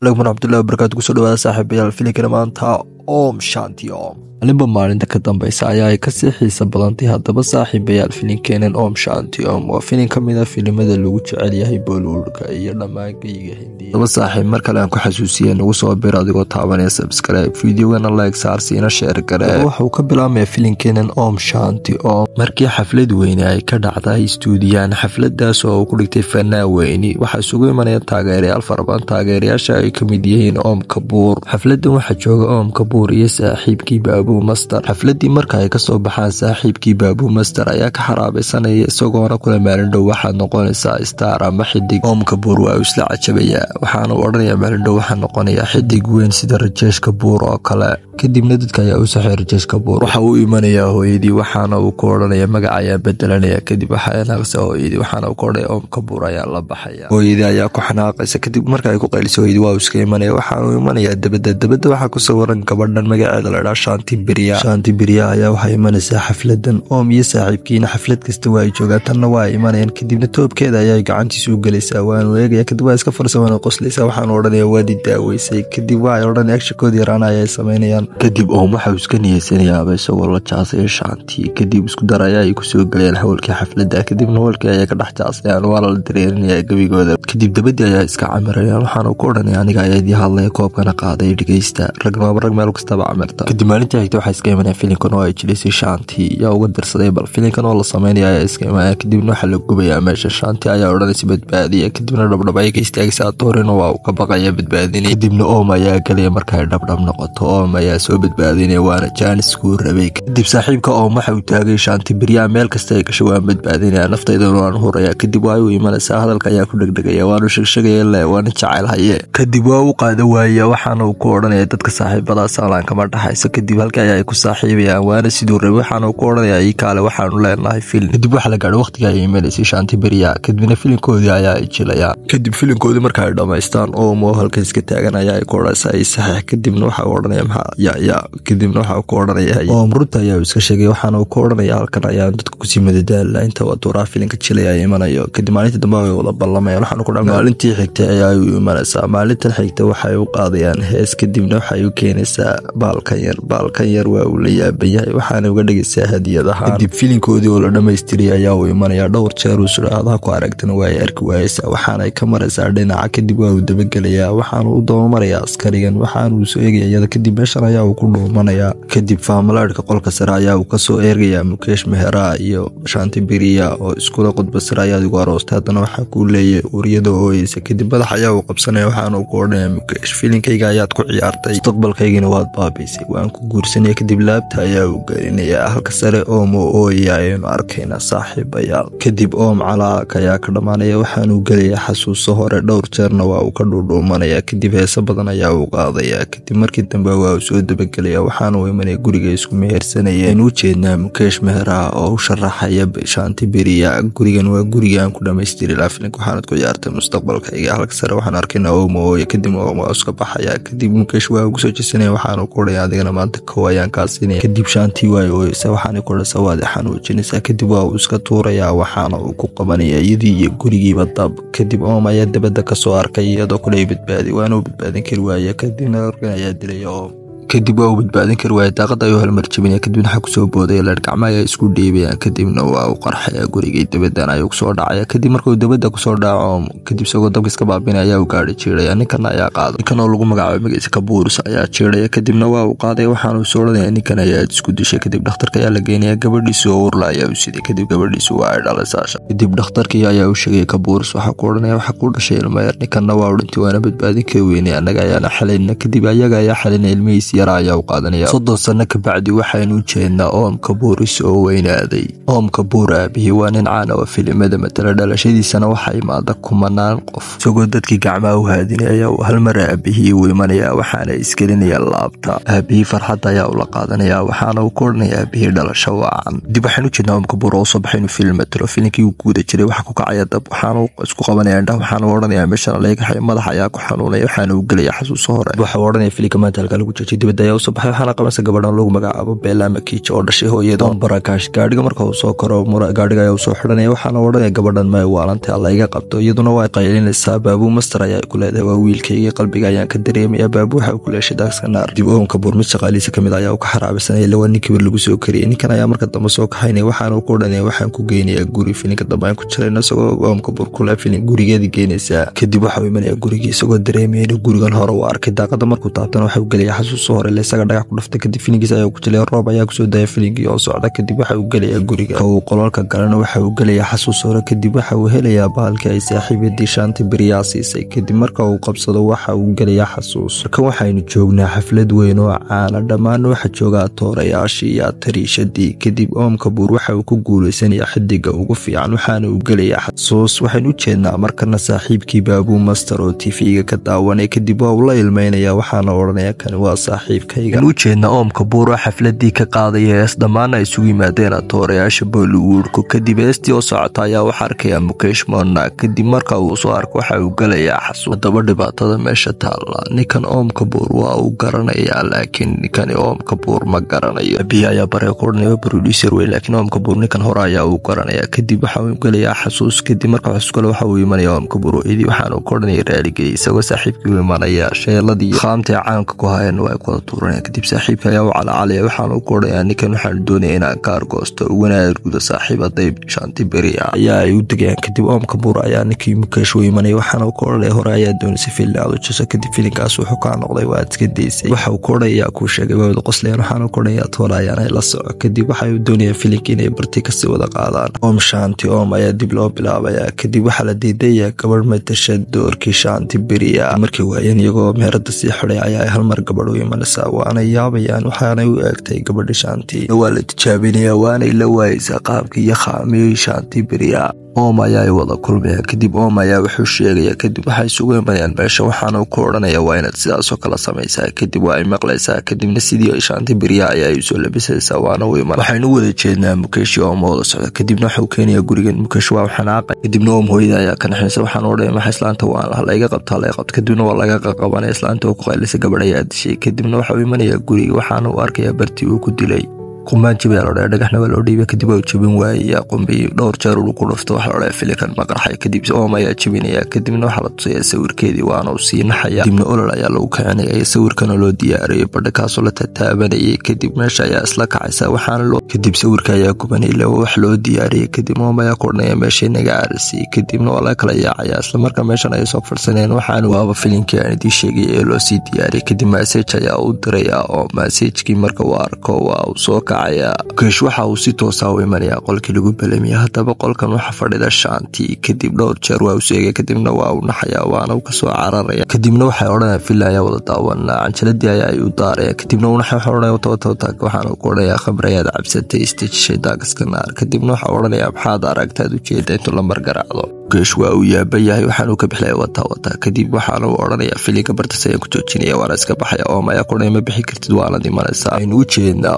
Alaikum warahmatullahi wabarakatuh. Kusoo dhawaada saaxiibayaal filimkana maanta Om Shanti Om. Maalinba maalinta ka dambaysa ayaa ay kasii xiisa badantay. Haddaba saaxiibayaal filimkeenan Om Shanti Om waa filim ka mid ah filimada lagu jecel yahay Bollywoodka iyo dhammaan geyga Hindiya. Haddaba saaxiib mar kale aan ku xasuusiyaa nagu soo bir adigoo taabanaya subscribe, videogana like saar siina share gare. Waxa uu ka bilaabmaya filimkeenan Om Shanti Om markii xaflad weyn ay ka dhacday stuudiyaan. xafladaas oo ku dhigtay fanaan weyni waxa isugu imanaya taageerayaal farabadan. taageerayaasha ay ka mid yihiin Om Kapoor. xafladan waxa jooga Om Kapoor iyo saaxiibkii Babu Master. xafladii marka ay ka soo baxaan saaxiibkii Babu Master ayaa ka xaraabaysanaya isagoona kula maalin dhow waxaad noqonaysaa star ama xidig. Om Kapoor waa isla cajabaya waxaana uu odhanayaa maalin dhow waxaan noqonayaa xidig weyn sida Rajesh Kapoor oo kale. kadibna dadka ayaa u saxay Rajesh Kapoor waxa uu imanayaa hooyadii waxaana uu ku odhanayaa magaca ayaa bedelanaya. kadib waxa ay naaqaysaa hooyadii waxaana uu ku odhanayaa Om Kapoor ayaa la baxaya. hooyadii ayaa ku xanaaqaysa kadib marka ay ku qayliso hooyadii waa iska imanaya waxaana uu imanayaa dabada waxaa ku sawiran gabadhan magaceeda la dhaha Shanti Priya. Shanti Priya ayaa waxay imanaysaa xafladan. Om iyo saaxiibkiina xaflad kasta waa ay joogaan tanna waa ay imanayaan. kadibna toobkeeda ayaa gacantiisa u galaysaa waana eegaya kadib waa iska farsa waana qoslaysaa waxaana odhanayaa waadi daaweysay. kadib waa ay odhanayaan akshakoodii yaraan ayay samaynayaan. kadib Om waxa uu iska niyeysanayaa isagoo la jaasay Shanti. kadib isku dar ayaa ay ku soo galayaan hawlkii xafladda. kadibna hawlkii ayaa ka dhex jaasayaan waa la dareerinayaa gabigooda. kadib dabadii ayaa iska camirayaan waxaana ku odhanayaa aniga ayaa idii hadlaya koobkana qaaday dhegeysta rag meel kastaba camirta. kadib maalintii xigta waxaa iska imanaya filimkan oo ay jilisay Shanti yaa uga dirsaday bal filimkan oo la sameynaya ayaa iska imanaya. kadibna waxaa la gubayaa meesha. Shanti ayaa odhanaysa badbaadiya kadibna dhabdhab ayay ka istaagaysaa toorina waa uu ka baqaya badbaadinaya. kadibna Om ayaa galaya markay dhabdhab noqoto. Om ayaa soo badbaadinaya waana jaanis kuu rabay. kadib saaxiibka Om waxa uu taagay Shanti Priya meel kasta ay gasho waan badbaadinaya naftaydana waan huraya. kadib waa uu imanaysaa hadalka ayaa ku dhegdhegaya waanu sheegaya le waana jacayl haye. kadib waa uu qaada waaya waxaana uu ku odhanaya dadka saaxiibadaas aan kama dhaxayso. kadib halka ayaa ay ku saaxiibayaan waana sidoo rabay waxaana uu ku odhanayaa ii kaale waxaanu leenahay film. kadib waxa la gaadhay waqtiga ay imaanaysay Shanti Priya kadibna filimkoodii ayaa ay jilayaan. kadib filimkoodii marka ay dhamaystaan Om oo halkan iska taagan ayaa ay ku odhanaysaa ii saxiix. kadibna waxa uu odhanaya maxaa kadibna waxa uu ku odhanaya Om runta ayaa iska sheegay waxaana uu ku odhanaya halkan ayaa dadka kusii madadaala inta waa duraa filimka jilaya ay imanayo. kadib maalintii dambe way wada ballamayaan waxaana ku dhamaa maalintii xigtay ayaa ay imanaysaa. maalintan xigta waxay u qaadayaan hees kadibna waxay u keenaysaa baalkan yar waa uu la yaaban yahay waxaana uga dhigaysaa hadiyadaha. kadib filimkoodii oo la dhamaystiray ayaa uu imanayaa dhowr jeer uu suraadaha ku aragtana waa ay arki waayaysaa waxaana ay ka maraysaa dhinaca. kadib waa uu dabagelayaa waxaana uu dabamarayaa askarigan waxaana uu soo eegaya iyada. kadib meeshan ayaa uu ku dhuumanayaa. kadib faamalaadhka qolka sare ayaa uu kasoo eegayaa Mukesh Mehra iyo Shanti Priya oo iskula qudba sare ayaad ugu aroostay haddana waxaa kuu leeyahay uuriyada ooyeysa. kadib madax ayaa uu qabsanaya waxaana uu ku odhanaya Mukesh filimkayga ayaad ku ciyaartay mustaqbalkaygina waad baabaysay waan ku guursanaya. kadib laabta ayaa uu gelinayaa halka sare Om oo ooyaya ayaynu arkaynaa saaxiibayaal. kadib Om calaalka ayaa ka dhammaanaya waxaana uu gelayaa xasuuso hore dhowr jeerna waa uu ka dhuudhuumanaya. kadib heeso badan ayaa uu qaadaya. kadib markii dambe waa uu soo dabagelaya waxaana uu imanaya guriga isku mehersanaya. aynu u jeednaa Mukesh Mehra oo u sharaxaya Shanti Priya gurigan waa guriga aan ku dhamaystiri lahaa filimka waxaanad ku ciyaartay mustaqbalkayga. halka sare waxaan arkaynaa Om oo ooya kadib Om waa iska baxaya. kadib Mukesh waa ugu soo jeesanaya waxaana ku odhanaya adigana maanta kow ayaan kaa siinaya. kadib Shanti waa ooyeysa waxaana ku odhanaysaa waad xanuujinaysaa. kadib waa uu iska tuurayaa waxaana uu ku qabanaya iyadii iyo gurigiiba dab. kadib Om ayaa dabadda kasoo arkay iyadoo kule badbaadi waana uu badbaadin kari waaya. kadibna organ ayaa dilaya Om. kadib waa uu badbaadin kari waaya daaqada ayuu halmarjabinaya. kadibna waxa kusoo boodaya leer gacmo ayaa isku dhiibayaan. kadibna waa uu qarxaya gurigii dabadan ayuu kusoo dhacaya. kadib markuu dabada kusoo dhaco kadib isagoo dabka iska baabinaya ayaa uu gaari jiiraya. ninkan ayaa qaaday ninkan oo lagu magacaabo magaciisa Kapoor ayaa jiiraya. kadibna waa uu qaaday waxaana uu soo odhanaya ninkan ayaa isku dishay. kadib dhakhtarka ayaa la geenaya gabadhiisa oo uurla ayaa u siday. kadib gabadhiisa waa ay dhalaysaa. kadib dhakhtarkii ayaa u sheegay Kapoor waxa ku odhanaya waxa ku dhashay ilmo yar ninkanna waa u dhintay waana badbaadin kari weynay annaga ayaana xalayna. kadib ayaga ayaa xalinay ilmihiisa yar ayaa u qaadanaya. 30 sano ka bacdi waxaynu u jeednaa Om Kapoor oo weynaaday. Om Kapoor aabihii waa nin caan ah oo filimada matala dhalashadiisana waxaa imaada kumanaan qof isagoo dadkii gacmaha u haadinaya hal mar aabihii uu imanaya waxaana isgelinaya laabta. aabihii farxadda ayaa ula qaadanaya waxaana uu ku odhanaya aabihii dhalasho wacan. dib waxaynu u jeednaa Om Kapoor oo soo baxaynu filim matalo filimkii uu guuda jiray waxa ku kacaya dab waxaana uu isku qabanaya indhaha waxaana uu odhanaya meeshan leegahay madax ayaa ku xanuunaya waxaana uu gelaya xasuuso hore. waxa uu odhanaya filimka maanta halka lagu joojiyo dibadda ayaa usoo baxay waxaana qabanaysa gabadhan lagu magacaabo Bella Makiich oo dhashay hooyada Barakash. gaadhiga marka uu soo koro gaadhiga ayaa usoo xidhanaya waxaana odhanaya gabadhan ma waalantay alla iga qabto iyaduna waa qaylinaysaa. Baabu Master ayaa ku leedahay waa wiilkayga qalbiga ayaan ka dareemaya. Baabu waxa uu ku leeshay daagska naar dib oomka buur mid shaqaalihiisa kamid ayaa ka xaraabisanaya lawa ninkii lagu soo kariyay. ninkan ayaa marka dambe soo kaxaynaya waxaana ku odhanaya waxaan ku geynayaa guri filinka dambe aan ku jirayna isagoo oomka buur kula filin gurigeedii geynaysa. kadib waxa uu imanaya gurigii isagoo dareemaya in gurigan hore uu arkay daaqada markuu taabtana waxa uu gelaya xasuus hore la isaga dhagax ku dhuftay. kadib filinkiisa ayaa ku jilay roob ayaa kusoo daya filinkii oo socda. kadib waxa uu gelaya guriga uu qololka galana waxa uu gelaya xasuus hore. kadib waxa uu helayaa baalkii ay saaxiibadii Shanti Beriya siisay. kadib marka uu qabsado waxa uu gelaya xasuus. kan waxaynu joognaa xaflad weyn oo caana dhammaan waxa jooga toorayaashii iyo tariishadii. kadib oomka buur waxa uu ku guuleysanaya xidiga ugu fiican waxaana uu gelaya xasuus. waxaynu u jeednaa markana saaxiibkii Baabu Master oo TV-ga ka daawanay. kadib waa uu la ilmeynaya waxaana odhanaya kan waa saaxiibkayga. u jeedna oomka buur oo xafladii ka qaadaya hees dhammaan ay isugu yimaadeen toorayaasha Bollywood-ku. kadib heestii oo socota ayaa waxa arkaya Mukesh Mona. kadib marka uu soo arko waxa uu gelaya xasuus. daba dhibaatada meesha taala ninkan oomka buur waa uu garanaya laakiin ninkan oomka buur ma garanayo. biya ayaa bare ku odhanaya producer way laakiin oomka buur ninkan hore ayaa uu garanaya. kadib waxa uu gelaya xasuus. kadib marka xasuus kale waxa uu imanaya oomka buur idii waxaana uu ku odhanaya raaligay isagoo saaxiibkii u imanaya sheeladii qaamtii caanka ku hayeen waa ku tuuranaya. kadib saaxiibka ayaa u calacalaya waxaana uu ku odhanaya ninkan waxaan doonaya inaan ka argoosto uguna argudo saaxiibaday Shanti Beriya ayaa ay u degayaan. kadib oomka buur ayaa ninkii Mukesh u imanaya waxaana uu ku odhanaya hore ayaa doonaysa fiilnaad u jiso. kadib filinkaas wuxuu ka noqday waa iska daysay. waxa uu ku odhanaya ku sheegay waa wada qoslayaan waxaana uu ku odhanaya toolayaan ay la soco. kadib waxa uu doonaya filinka inay barti ka sii wada qaadaan. Shanti ayaa dib loo bilaabaya. kadib waxa la diidaya gabadh matasha doorkii Shanti Beriya markii waayeen iyagoo meherada sii xidhay ayaa hal mar gabadh u imanaysa waana yaabayaan waxaana u eegtay gabadha Shanti waa la tijaabinaya waana la waayaysa qaabkii iyo qaamiyay Shanti Beriya. ayaa wada kulmaya. kadib ayaa wuxuu sheegaya kadib waxa isugu imanayaan meesha waxaana ku odhanaya waa inaad sidaas oo kala samaysaa. kadib waa ay maqlaysaa kadibna sidii Shanti Beriya ayaa ay soo labisaysaa waana u iman. waxaynu wada jeednaa Mukesh oo wada socda. kadibna waxa uu keenaya gurigan Mukesh waa xanaaqay. kadibna hooyada ayaa ka naxaysa waxaana odhanaya ma islaanta waa la iga qabtaa la qabta. kadibna waa laga qabanaya islaanta oo ku qaylisa gabadha ayaa dishay. kadibna waxa uu imanaya guriga waxaana uu arkaya bartii uu ku dilay qumbaan jibay loo dhagaxna waa loo dhiibay. kadib uu jabin waayay qumbi dhowr jeer uu ku dhufto waxa loo filikan maqarxay. kadib ayaa jabinaya kadibna waxa la tusay sawirkeedii waana uu sii naxaya. kadibna olol ayaa lagu keenay sawirkan loo diyaariyay badhkaasoo la taabanayay. kadib meesha ayaa isla kacaysa waxaana loo kadib sawirka ayaa gubanay wax loo diyaariyay. kadib ayaa ku odhanaya meesha naga arsay. kadibna waa la kala yaacaya isla markaa meeshan ay soo farsaneen waxaana waaba filinkii aan idin sheegay ee loo sii diyaariyay. kadib message ayaa u diraya oo message-kii marka uu arko waa uu soo Mukesh waxa uu si toos ah u imanaya qolkii lagu balamiya. hadaba qolkan waxa fadhida Shanti. kadib dhowr jeer waa uu sheegay kadibna waa uu naxaya waana uu ka soo cararaya. kadibna waxa odhanaya filaya wada daawana canjaladii ayaa ay u daaraya. kadibna waxa odhanaya waxaana ku odhanaya khamrayada cabsatay istichay daagaska naar. kadibna waxa odhanaya maxaad aragtaad u jeedaa intuu la margaraacdo. Mukesh waa uu yaabayahay waxaanu ka bixlay wata. kadib waxaana uu odhanaya filinka bartasay ku joojinaya waana iska baxaya ayaa ku odhanaya ma bixi kartid waana dimanaysaa. aynu u jeednaa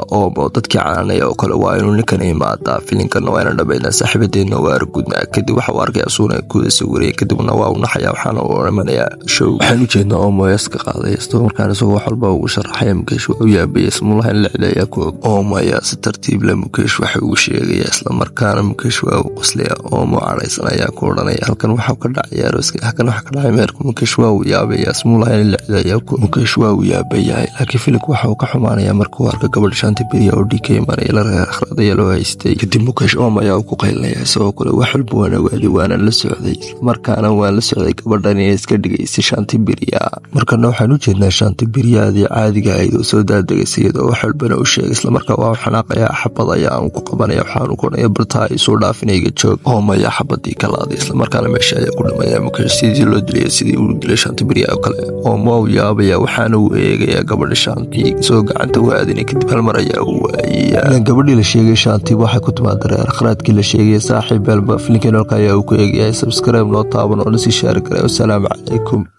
dadkii caananaya oo kale waa inuu ninkan imaadaa filinkan waa inaan dhameynaa saaxiibadeena waa argudnaa. kadib waxa uu arkaya suuna ku sawirey kadibna waa uu naxaya waxaana uu imanaya show. waxaan u jeednaa mooyaska qaaday isagoo markaan isagoo wax walba ugu sharaxaya. Mukesh waa u yaabay ismulaha in la cileeya ku og si tartiib la Mukesh waxa uu sheegaya isla markaana Mukesh waa uu qoslaya caraysanaya ku odhanaya halkan waxa ka dhacaya halkan waxa ka dhacay meerku. Mukesh waa uu yaabay ismulaha in la cileeya ku Mukesh waa uu yaabay laakiin filinku waxa uu ka xumaanaya markuu arko gabadh Shanti Beriya oo dhikay maray la akhriyay loo haystay. kadib Mukesh ayaa ku qaylnaya isagoo kale wax walba waana la socday markaana waa la socday gabadhan inay iska dhigaysay Shanti Beriya. markana waxaan u jeednaa Shanti Beriya caadiga ah oo soo daadagasay iyadoo wax walba u sheegay isla markaa waa xanaaqaya xabadaya aan ku qabanaya waxaan ku odhanaya bartaa ay soo dhaafinayga joog. ayaa xabadii kala aaday isla markaana meesha ayaa ku dhamaya Mukesh sidii loo dilay sidii uu dilay Shanti Beriya oo kale. uu yaabaya waxaana uu eegaya gabadha Shanti soo gacanta waadinay. kadib hal mar ayaa uu waayay gabadhii la sheegay Shanti waxay ku timaaday akhraadkii la sheegay saaxiib balba filinkan halka ayaa uu ku eegay subscribe loo taaban oo la sii share garay. Assalaamu calaykum.